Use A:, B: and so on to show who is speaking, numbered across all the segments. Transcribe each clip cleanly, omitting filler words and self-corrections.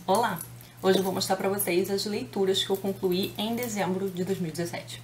A: Olá! Hoje eu vou mostrar para vocês as leituras que eu concluí em dezembro de 2017.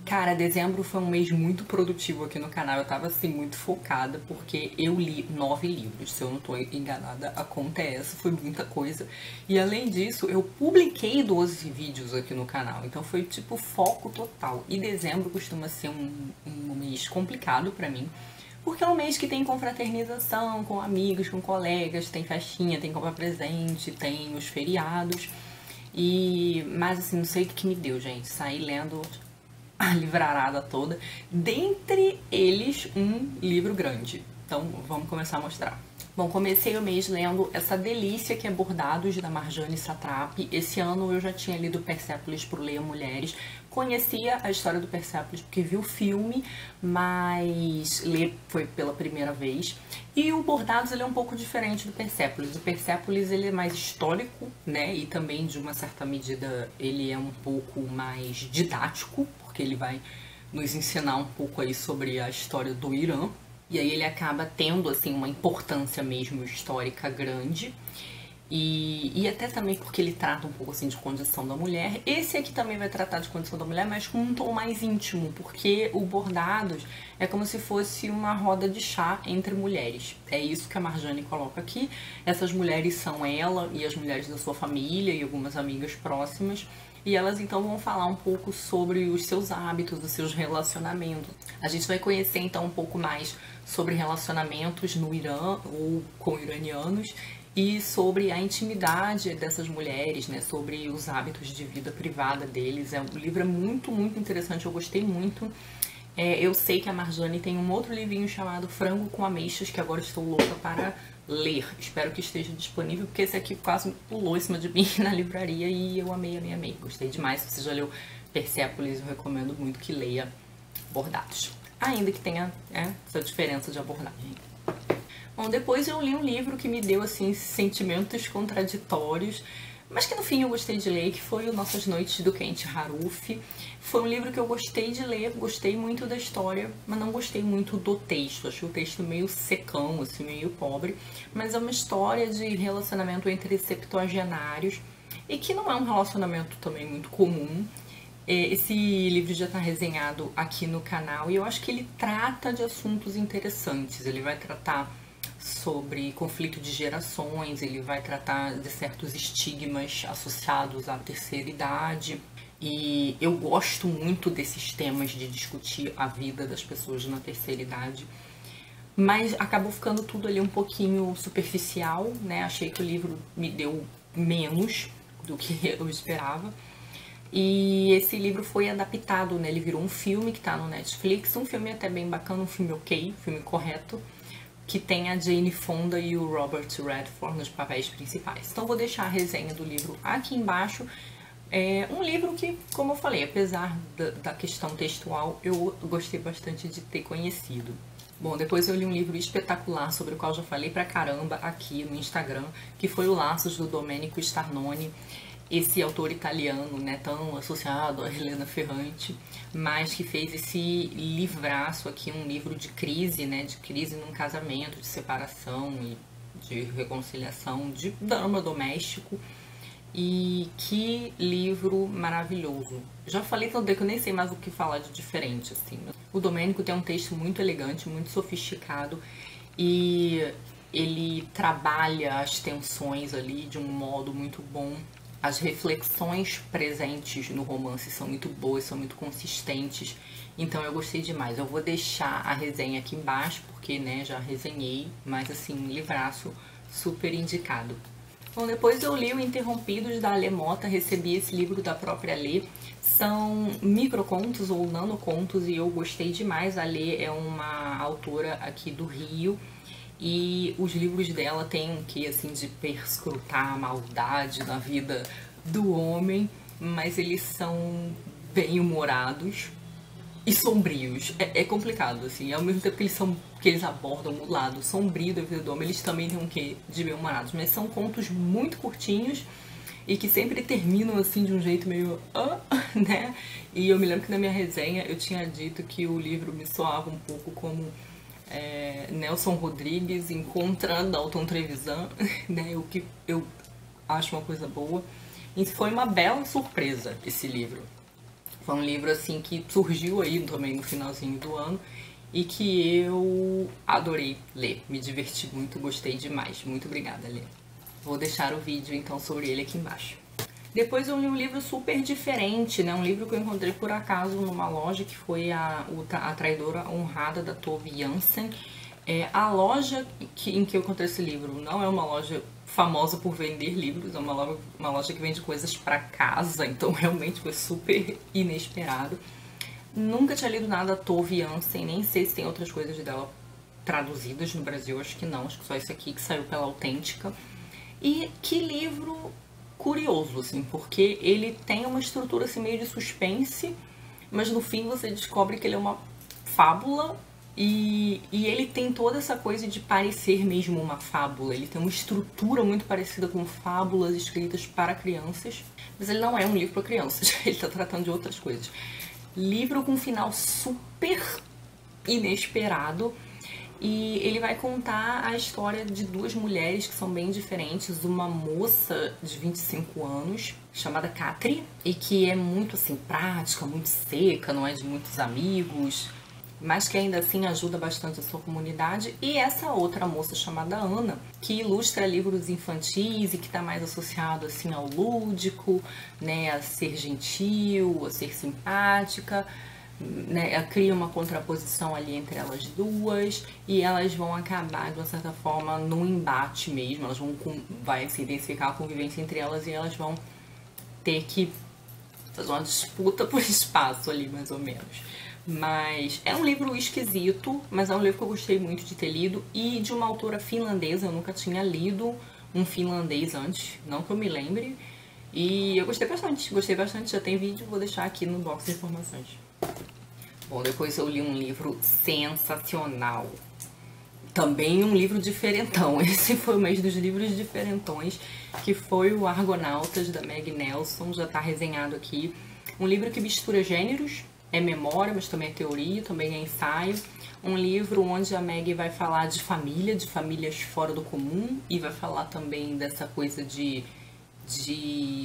A: Cara, dezembro foi um mês muito produtivo aqui no canal. Eu tava assim muito focada porque eu li 9 livros. Se eu não tô enganada, a conta é essa, foi muita coisa. E além disso, eu publiquei 12 vídeos aqui no canal. Então foi tipo foco total. E dezembro costuma ser um mês complicado pra mim. Porque é um mês que tem confraternização com amigos, com colegas, tem festinha, tem compra presente, tem os feriados. Mas assim, não sei o que me deu, gente. Saí lendo a livrarada toda, dentre eles um livro grande. Então vamos começar a mostrar. Bom, comecei o mês lendo essa delícia que é Bordados, da Marjane Satrapi. Esse ano eu já tinha lido Persépolis por Leia Mulheres. Conhecia a história do Persépolis porque vi o filme, mas ler foi pela primeira vez. E o Bordados ele é um pouco diferente do Persépolis. O Persépolis ele é mais histórico, né? E também, de uma certa medida, ele é um pouco mais didático, porque ele vai nos ensinar um pouco aí sobre a história do Irã. E aí ele acaba tendo, assim, uma importância mesmo histórica grande. E até também porque ele trata um pouco, assim, de condição da mulher. Esse aqui também vai tratar de condição da mulher, mas com um tom mais íntimo. Porque o Bordados é como se fosse uma roda de chá entre mulheres. É isso que a Marjane coloca aqui. Essas mulheres são ela e as mulheres da sua família e algumas amigas próximas. E elas então vão falar um pouco sobre os seus hábitos, os seus relacionamentos. A gente vai conhecer então um pouco mais sobre relacionamentos no Irã ou com iranianos e sobre a intimidade dessas mulheres, né? Sobre os hábitos de vida privada deles. O livro é muito, muito interessante, eu gostei muito. Eu sei que a Marjane tem um outro livrinho chamado Frango com Ameixas, que agora estou louca para ler. Espero que esteja disponível, porque esse aqui quase pulou em cima de mim na livraria e eu amei, amei, amei. Gostei demais. Se você já leu Persépolis, eu recomendo muito que leia Bordados. Ainda que tenha essa diferença de abordagem. Bom, depois eu li um livro que me deu, assim, sentimentos contraditórios, mas que no fim eu gostei de ler, que foi o Nossas Noites, do Kent Haruf. Foi um livro que eu gostei de ler, gostei muito da história, mas não gostei muito do texto. Achei o texto meio secão, assim, meio pobre. Mas é uma história de relacionamento entre septuagenários e que não é um relacionamento também muito comum. Esse livro já está resenhado aqui no canal e eu acho que ele trata de assuntos interessantes. Ele vai tratar sobre conflito de gerações, ele vai tratar de certos estigmas associados à terceira idade. E eu gosto muito desses temas de discutir a vida das pessoas na terceira idade. Mas acabou ficando tudo ali um pouquinho superficial, né? Achei que o livro me deu menos do que eu esperava. E esse livro foi adaptado, né? Ele virou um filme que tá no Netflix. Um filme até bem bacana, um filme ok, um filme correto, que tem a Jane Fonda e o Robert Redford nos papéis principais. Então vou deixar a resenha do livro aqui embaixo. É um livro que, como eu falei, apesar da questão textual, eu gostei bastante de ter conhecido. Bom, depois eu li um livro espetacular sobre o qual já falei pra caramba aqui no Instagram, que foi o Laços, do Domenico Starnone. Esse autor italiano, né, tão associado a Helena Ferrante, mas que fez esse livraço aqui, um livro de crise, né, de crise num casamento, de separação e de reconciliação, de drama doméstico. E que livro maravilhoso. Já falei tanto que eu nem sei mais o que falar de diferente, assim. O Domênico tem um texto muito elegante, muito sofisticado e ele trabalha as tensões ali de um modo muito bom. As reflexões presentes no romance são muito boas, são muito consistentes, então eu gostei demais. Eu vou deixar a resenha aqui embaixo, porque, né, já resenhei, mas assim, livraço super indicado. Bom, depois eu li o Interrompidos, da Alê Mota, recebi esse livro da própria Alê. São microcontos ou nanocontos e eu gostei demais. A Alê é uma autora aqui do Rio. E os livros dela têm um quê, assim, de perscrutar a maldade na vida do homem, mas eles são bem humorados e sombrios. É complicado, assim, ao mesmo tempo que eles abordam o lado sombrio da vida do homem, eles também têm um quê de bem humorados, mas são contos muito curtinhos e que sempre terminam assim de um jeito meio né? E eu me lembro que na minha resenha eu tinha dito que o livro me soava um pouco como Nelson Rodrigues encontra Dalton Trevisan, né? O que eu acho uma coisa boa. E foi uma bela surpresa esse livro. Foi um livro assim que surgiu aí também no finalzinho do ano e que eu adorei ler. Me diverti muito, gostei demais. Muito obrigada, Lê. Vou deixar o vídeo então sobre ele aqui embaixo. Depois eu li um livro super diferente, né? Um livro que eu encontrei por acaso numa loja, que foi a Traidora Honrada, da Tove Jansson. A loja em que eu encontrei esse livro não é uma loja famosa por vender livros, é uma loja que vende coisas para casa, então realmente foi super inesperado. Nunca tinha lido nada da Tove Jansson, nem sei se tem outras coisas dela traduzidas no Brasil, acho que não, acho que só esse aqui que saiu pela Autêntica. E que livro curioso, assim, porque ele tem uma estrutura assim meio de suspense, mas no fim você descobre que ele é uma fábula e ele tem toda essa coisa de parecer mesmo uma fábula. Ele tem uma estrutura muito parecida com fábulas escritas para crianças, mas ele não é um livro para crianças, ele está tratando de outras coisas. Livro com um final super inesperado. E ele vai contar a história de duas mulheres que são bem diferentes. Uma moça de 25 anos, chamada Katri, e que é muito assim, prática, muito seca, não é de muitos amigos, mas que ainda assim ajuda bastante a sua comunidade. E essa outra moça chamada Ana, que ilustra livros infantis e que está mais associado assim ao lúdico, né, a ser gentil, a ser simpática. Né, cria uma contraposição ali entre elas duas e elas vão acabar de uma certa forma num embate mesmo, elas vai se intensificar a convivência entre elas e elas vão ter que fazer uma disputa por espaço ali, mais ou menos. Mas é um livro esquisito, mas é um livro que eu gostei muito de ter lido e de uma autora finlandesa. Eu nunca tinha lido um finlandês antes, não que eu me lembre, e eu gostei bastante, já tem vídeo, vou deixar aqui no box de informações. Bom, depois eu li um livro sensacional. Também um livro diferentão. Esse foi o mês dos livros diferentões, que foi o Argonautas, da Meg Nelson. Já tá resenhado aqui. Um livro que mistura gêneros. É memória, mas também é teoria, também é ensaio. Um livro onde a Meg vai falar de família, de famílias fora do comum. E vai falar também dessa coisa de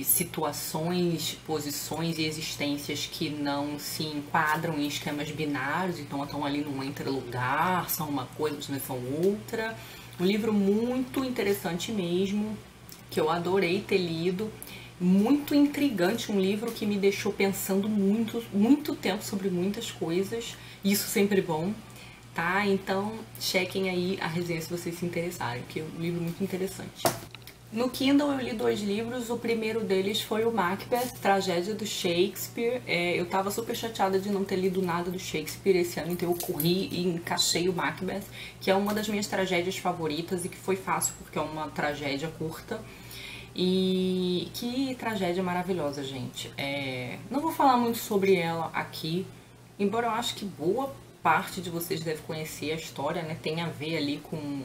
A: situações, posições e existências que não se enquadram em esquemas binários, então estão ali num entrelugar, são uma coisa, mas são outra. Um livro muito interessante mesmo, que eu adorei ter lido, muito intrigante, um livro que me deixou pensando muito tempo sobre muitas coisas, isso sempre bom, tá? Então chequem aí a resenha se vocês se interessarem, porque é um livro muito interessante. No Kindle eu li 2 livros, o primeiro deles foi o Macbeth, Tragédia do Shakespeare. Eu tava super chateada de não ter lido nada do Shakespeare esse ano, então eu corri e encaixei o Macbeth, que é uma das minhas tragédias favoritas e que foi fácil porque é uma tragédia curta. E que tragédia maravilhosa, gente. Não vou falar muito sobre ela aqui, embora eu acho que boa parte de vocês deve conhecer a história, né? Tem a ver ali com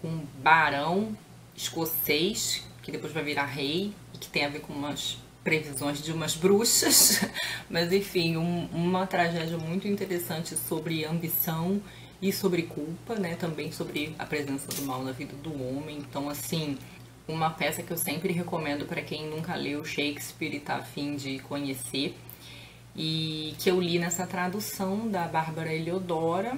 A: um barão escocês, que depois vai virar rei, e que tem a ver com umas previsões de umas bruxas. Mas enfim, uma tragédia muito interessante sobre ambição e sobre culpa, né? Também sobre a presença do mal na vida do homem. Então, assim, uma peça que eu sempre recomendo para quem nunca leu Shakespeare e tá a fim de conhecer. E que eu li nessa tradução da Bárbara Heliodora,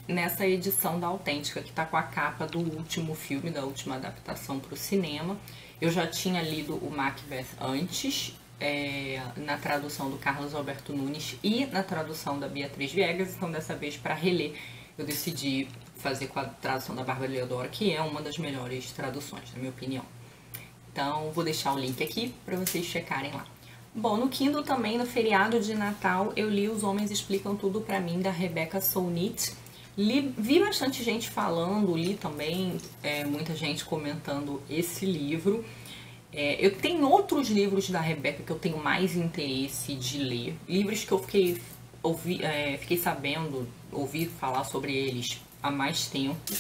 A: nessa edição da Autêntica, que tá com a capa do último filme, da última adaptação para o cinema. Eu já tinha lido o Macbeth antes, na tradução do Carlos Alberto Nunes e na tradução da Beatriz Viegas, então dessa vez, para reler, eu decidi fazer com a tradução da Bárbara Heliodora, que é uma das melhores traduções, na minha opinião. Então, vou deixar o link aqui para vocês checarem lá. Bom, no Kindle também, no feriado de Natal, eu li Os Homens Explicam Tudo Pra Mim, da Rebecca Solnit. Vi bastante gente falando, li também muita gente comentando esse livro. Eu tenho outros livros da Rebecca que eu tenho mais interesse de ler. Livros que eu fiquei sabendo, ouvi falar sobre eles há mais tempo.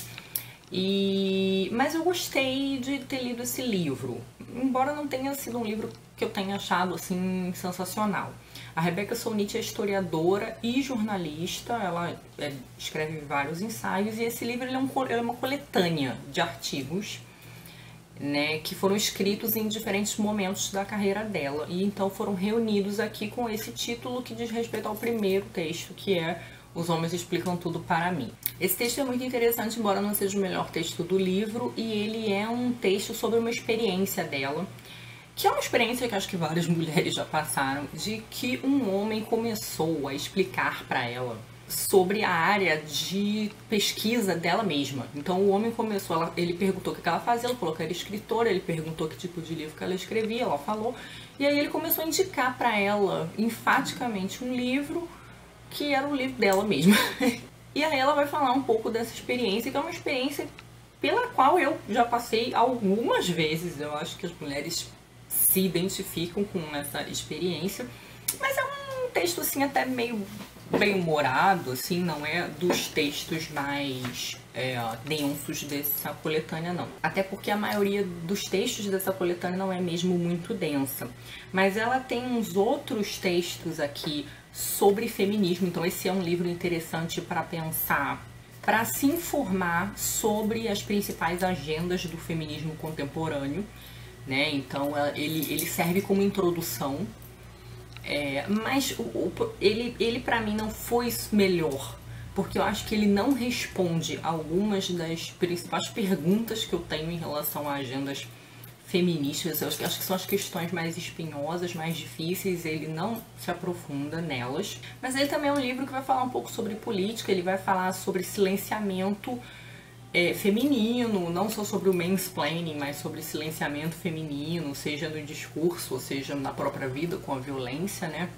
A: Mas eu gostei de ter lido esse livro, embora não tenha sido um livro que eu tenha achado assim sensacional. A Rebecca Solnit é historiadora e jornalista, ela escreve vários ensaios, e esse livro ele é uma coletânea de artigos, né, que foram escritos em diferentes momentos da carreira dela, e então foram reunidos aqui com esse título que diz respeito ao primeiro texto, que é Os Homens Explicam Tudo para Mim. Esse texto é muito interessante, embora não seja o melhor texto do livro, e ele é um texto sobre uma experiência dela, que é uma experiência que acho que várias mulheres já passaram, de que um homem começou a explicar para ela sobre a área de pesquisa dela mesma. Então o homem começou, ele perguntou o que ela fazia, ela falou que era escritora, ele perguntou que tipo de livro que ela escrevia, ela falou, e aí ele começou a indicar para ela, enfaticamente, um livro que era o livro dela mesma. E aí ela vai falar um pouco dessa experiência, que é uma experiência pela qual eu já passei algumas vezes. Eu acho que as mulheres se identificam com essa experiência, mas é um texto assim até meio bem-humorado, assim, não é dos textos mais densos dessa coletânea, não. Até porque a maioria dos textos dessa coletânea não é mesmo muito densa. Mas ela tem uns outros textos aqui sobre feminismo, então esse é um livro interessante para pensar, para se informar sobre as principais agendas do feminismo contemporâneo, né? Então ele serve como introdução. Mas ele para mim não foi melhor, porque eu acho que ele não responde algumas das principais perguntas que eu tenho em relação a agendas feministas. Eu acho que são as questões mais espinhosas, mais difíceis, ele não se aprofunda nelas. Mas ele também é um livro que vai falar um pouco sobre política, ele vai falar sobre silenciamento feminino, não só sobre o mansplaining, mas sobre silenciamento feminino, seja no discurso, ou seja na própria vida com a violência, né?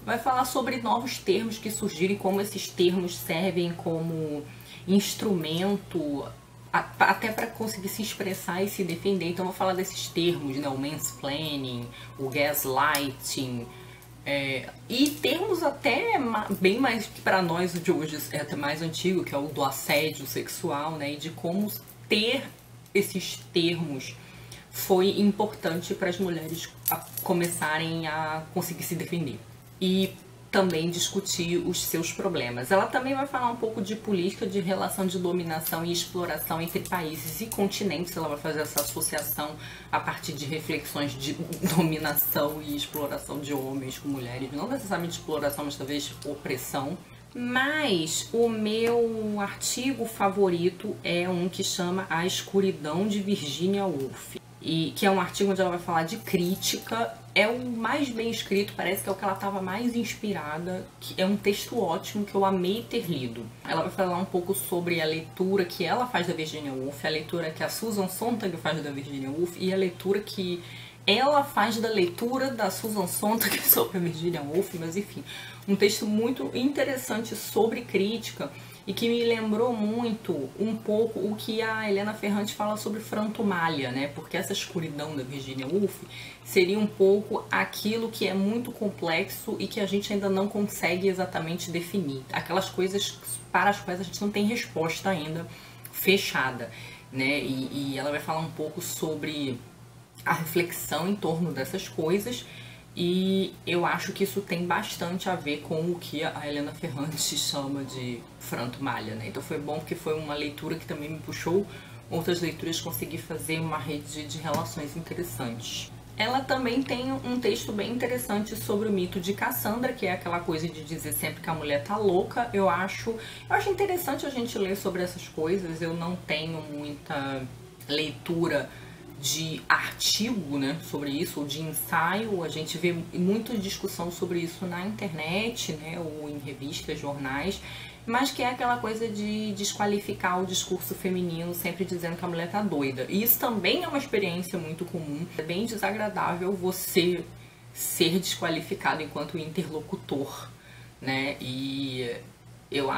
A: Vai falar sobre novos termos que surgirem, como esses termos servem como instrumento até para conseguir se expressar e se defender. Então eu vou falar desses termos, né? O mansplaining, o gaslighting, e termos até bem mais que para nós de hoje é até mais antigo, que é o do assédio sexual, né? E de como ter esses termos foi importante para as mulheres começarem a conseguir se defender e também discutir os seus problemas. Ela também vai falar um pouco de política, de relação de dominação e exploração entre países e continentes. Ela vai fazer essa associação a partir de reflexões de dominação e exploração de homens com mulheres. Não necessariamente exploração, mas talvez opressão. Mas o meu artigo favorito é um que chama A Escuridão de Virginia Woolf, e que é um artigo onde ela vai falar de crítica. É o mais bem escrito, parece que é o que ela estava mais inspirada, que é um texto ótimo que eu amei ter lido. Ela vai falar um pouco sobre a leitura que ela faz da Virginia Woolf, a leitura que a Susan Sontag faz da Virginia Woolf e a leitura que ela faz da leitura da Susan Sontag sobre a Virginia Woolf, mas enfim, um texto muito interessante sobre crítica e que me lembrou muito um pouco o que a Helena Ferrante fala sobre Frantumália, né? Porque essa escuridão da Virginia Woolf seria um pouco aquilo que é muito complexo e que a gente ainda não consegue exatamente definir. Aquelas coisas para as quais a gente não tem resposta ainda fechada, né? E ela vai falar um pouco sobre a reflexão em torno dessas coisas. E eu acho que isso tem bastante a ver com o que a Helena Ferrante chama de Frantumália, né? Então foi bom porque foi uma leitura que também me puxou outras leituras, consegui fazer uma rede de relações interessantes. Ela também tem um texto bem interessante sobre o mito de Cassandra, que é aquela coisa de dizer sempre que a mulher tá louca. Eu acho interessante a gente ler sobre essas coisas. Eu não tenho muita leitura de artigo, né, sobre isso, ou de ensaio. A gente vê muita discussão sobre isso na internet, né, ou em revistas, jornais, mas que é aquela coisa de desqualificar o discurso feminino, sempre dizendo que a mulher tá doida. E isso também é uma experiência muito comum. É bem desagradável você ser desqualificado enquanto interlocutor, né, e eu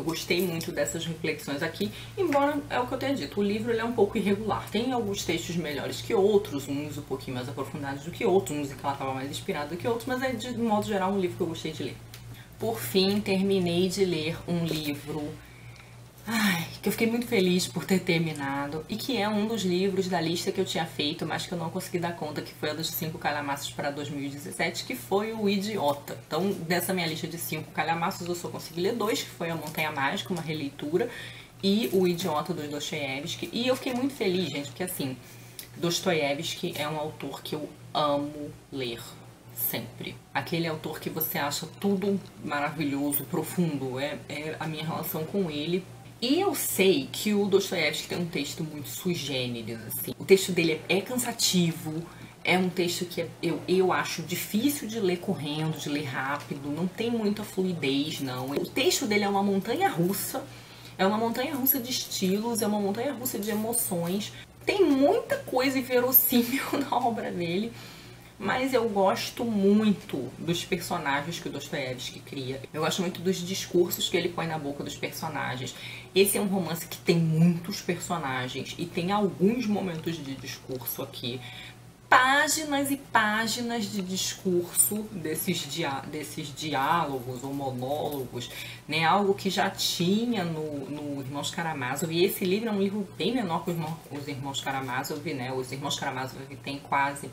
A: gostei muito dessas reflexões aqui, embora é o que eu tenha dito, o livro ele é um pouco irregular. Tem alguns textos melhores que outros, uns um pouquinho mais aprofundados do que outros, uns em que ela estava mais inspirada do que outros, mas é de modo geral um livro que eu gostei de ler. Por fim, terminei de ler um livro Ai, que eu fiquei muito feliz por ter terminado e que é um dos livros da lista que eu tinha feito, mas que eu não consegui dar conta, que foi a dos 5 calhamaços para 2017, que foi o Idiota. Então, dessa minha lista de 5 calhamaços, eu só consegui ler 2, que foi A Montanha Mágica, uma releitura, e o Idiota dos Dostoiévski. E eu fiquei muito feliz, gente, porque assim, Dostoiévski é um autor que eu amo ler. Sempre. Aquele autor que você acha tudo maravilhoso, profundo, é a minha relação com ele. E eu sei que o Dostoiévski tem um texto muito sui generis, assim. O texto dele é cansativo, é um texto que eu acho difícil de ler correndo, de ler rápido, não tem muita fluidez, não. O texto dele é uma montanha-russa de estilos, é uma montanha-russa de emoções. Tem muita coisa inverossímil na obra dele. Mas eu gosto muito dos personagens que o Dostoiévski cria. Eu gosto muito dos discursos que ele põe na boca dos personagens. Esse é um romance que tem muitos personagens e tem alguns momentos de discurso aqui. Páginas e páginas de discurso desses diálogos ou monólogos, né? Algo que já tinha no Irmãos Karamazov. E esse livro é um livro bem menor que os Irmãos Karamazov, né? Os Irmãos Karamazov têm quase...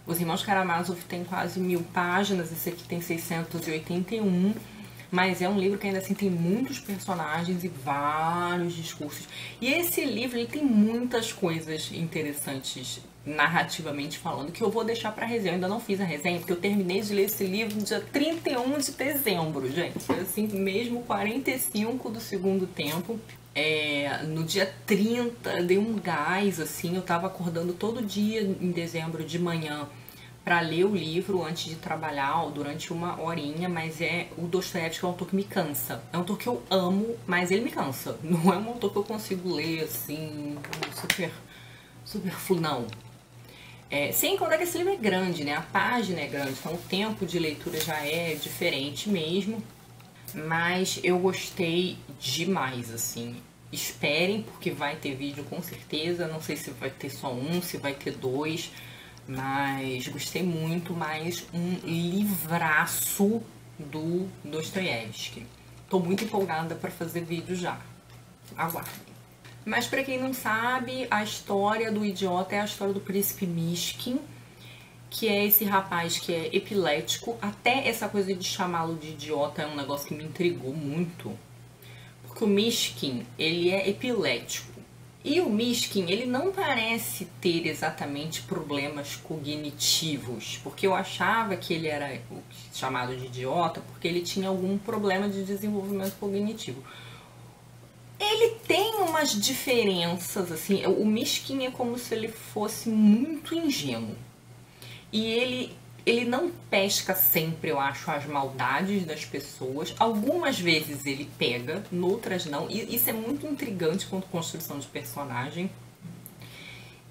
A: Os Irmãos Karamazov têm quase 1000 páginas, esse aqui tem 681, mas é um livro que ainda assim tem muitos personagens e vários discursos. E esse livro ele tem muitas coisas interessantes narrativamente falando, que eu vou deixar para resenha. Eu ainda não fiz a resenha, porque eu terminei de ler esse livro no dia 31 de dezembro, gente. Foi assim mesmo, 45 do segundo tempo. No dia 30, dei um gás, assim, eu tava acordando todo dia em dezembro de manhã para ler o livro antes de trabalhar, ou durante uma horinha, mas o Dostoiévski é um autor que me cansa. É um autor que eu amo, mas ele me cansa. Não é um autor que eu consigo ler, assim, super não. Sem contar que esse livro é grande, né? A página é grande, então o tempo de leitura já é diferente mesmo. Mas eu gostei demais, assim. Esperem, porque vai ter vídeo com certeza. Não sei se vai ter só um, se vai ter 2. Mas gostei muito, mais um livraço do Dostoiévski. Tô muito empolgada para fazer vídeo já. Aguardem. Mas para quem não sabe, a história do Idiota é a história do príncipe Mishkin, que é esse rapaz que é epilético. Até essa coisa de chamá-lo de idiota é um negócio que me intrigou muito. Porque o Mishkin, ele é epilético. E o Mishkin, ele não parece ter exatamente problemas cognitivos. Porque eu achava que ele era chamado de idiota porque ele tinha algum problema de desenvolvimento cognitivo. Ele tem umas diferenças, assim. O Mishkin é como se ele fosse muito ingênuo. E ele não pesca sempre, eu acho, as maldades das pessoas. Algumas vezes ele pega, noutras não. E isso é muito intrigante quanto construção de personagem.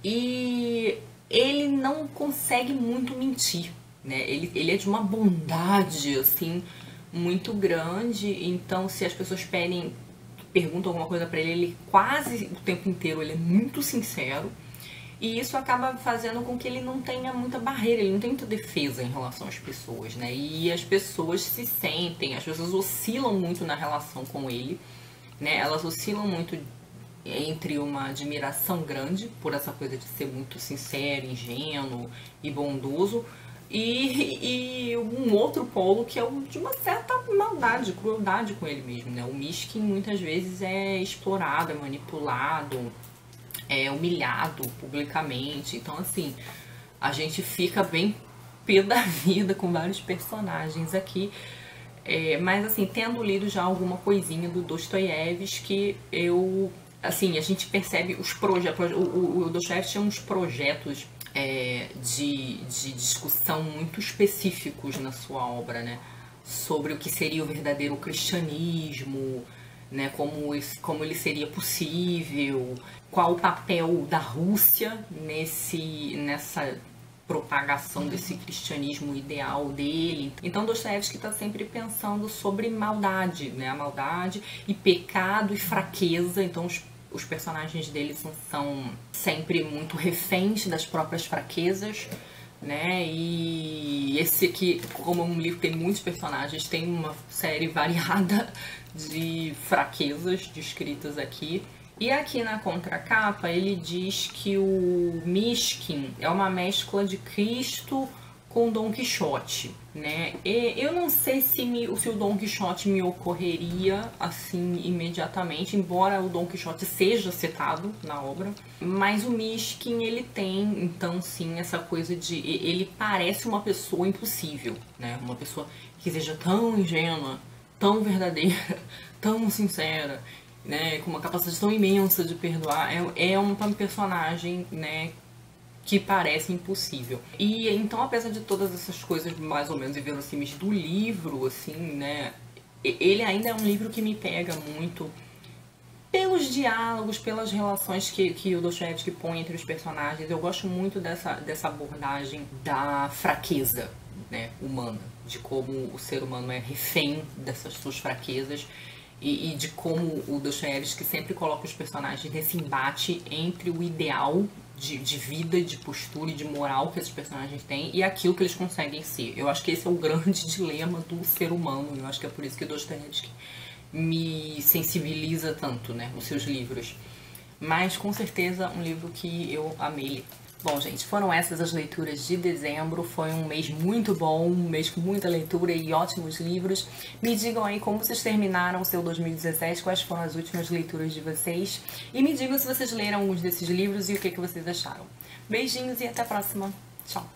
A: E ele não consegue muito mentir, né? Ele é de uma bondade, assim, muito grande. Então, se as pessoas perguntam alguma coisa pra ele quase o tempo inteiro, ele é muito sincero. E isso acaba fazendo com que ele não tenha muita barreira, ele não tem muita defesa em relação às pessoas, né? E as pessoas se sentem, as pessoas oscilam muito na relação com ele, né? Elas oscilam muito entre uma admiração grande por essa coisa de ser muito sincero, ingênuo e bondoso, e um outro polo que é o de uma certa maldade, crueldade com ele mesmo, né? O Mishkin muitas vezes é explorado, é manipulado, é humilhado publicamente. Então, assim, a gente fica bem pé da vida com vários personagens aqui. Mas, assim, tendo lido já alguma coisinha do Dostoiévski, assim, a gente percebe os projetos. O Dostoiévski tinha uns projetos de discussão muito específicos na sua obra, né? Sobre o que seria o verdadeiro cristianismo, né, como ele seria possível, qual o papel da Rússia nessa propagação desse cristianismo ideal dele. Então Dostoiévski está sempre pensando sobre maldade, né, a maldade e pecado e fraqueza. Então os personagens dele são sempre muito reféns das próprias fraquezas, né? E esse aqui, como um livro tem muitos personagens, tem uma série variada de fraquezas descritas aqui. E aqui na contracapa ele diz que o Mishkin é uma mescla de Cristo com Dom Quixote, né? E eu não sei se o Dom Quixote me ocorreria assim imediatamente, embora o Dom Quixote seja citado na obra, mas o Mishkin ele tem, então sim, essa coisa de... ele parece uma pessoa impossível, né? Uma pessoa que seja tão ingênua, tão verdadeira, tão sincera, né? Com uma capacidade tão imensa de perdoar. É um personagem, né, que parece impossível. E então, apesar de todas essas coisas mais ou menos inverossímeis do livro, assim, né, ele ainda é um livro que me pega muito pelos diálogos, pelas relações que o Dostoiévski põe entre os personagens. Eu gosto muito dessa abordagem da fraqueza, né, humana, de como o ser humano é refém dessas suas fraquezas. E de como o Dostoiévski sempre coloca os personagens nesse embate entre o ideal de vida, de postura e de moral que esses personagens têm e aquilo que eles conseguem ser. Eu acho que esse é o grande dilema do ser humano. Eu acho que é por isso que Dostoiévski me sensibiliza tanto, né, nos seus livros. Mas, com certeza, um livro que eu amei ler. Bom, gente, foram essas as leituras de dezembro. Foi um mês muito bom, um mês com muita leitura e ótimos livros. Me digam aí como vocês terminaram o seu 2017, quais foram as últimas leituras de vocês. E me digam se vocês leram alguns desses livros e o que vocês acharam. Beijinhos e até a próxima. Tchau!